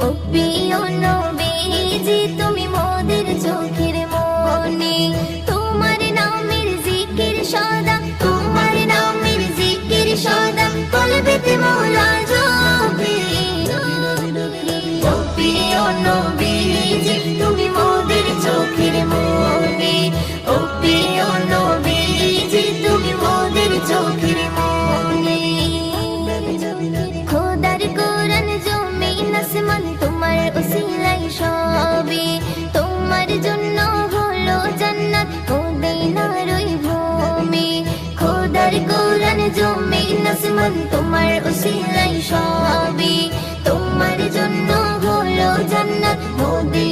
ও প্রিয় নবীজি তুমি মোদের চোখের মনি, তোমার নামের জিকির সদা, তোমার নামের জিকির সদা কলবেতে মওলা জপে। ও প্রিয় নবীজি তুমি মোদের চোখের মনি, ও প্রিয় নবীজি তুমি মোদের চোখের মনি। খোদার কোরআন জমিন আসমান তোমার উসিলাই সবে, তোমার জন্য হলো জান্নাত মদিনার ওই ভূমি। খোদার কোরআন জমিন আসমান তোমার উসিলাই সবে, তোমার জন্য হলো জান্নাত মদিনার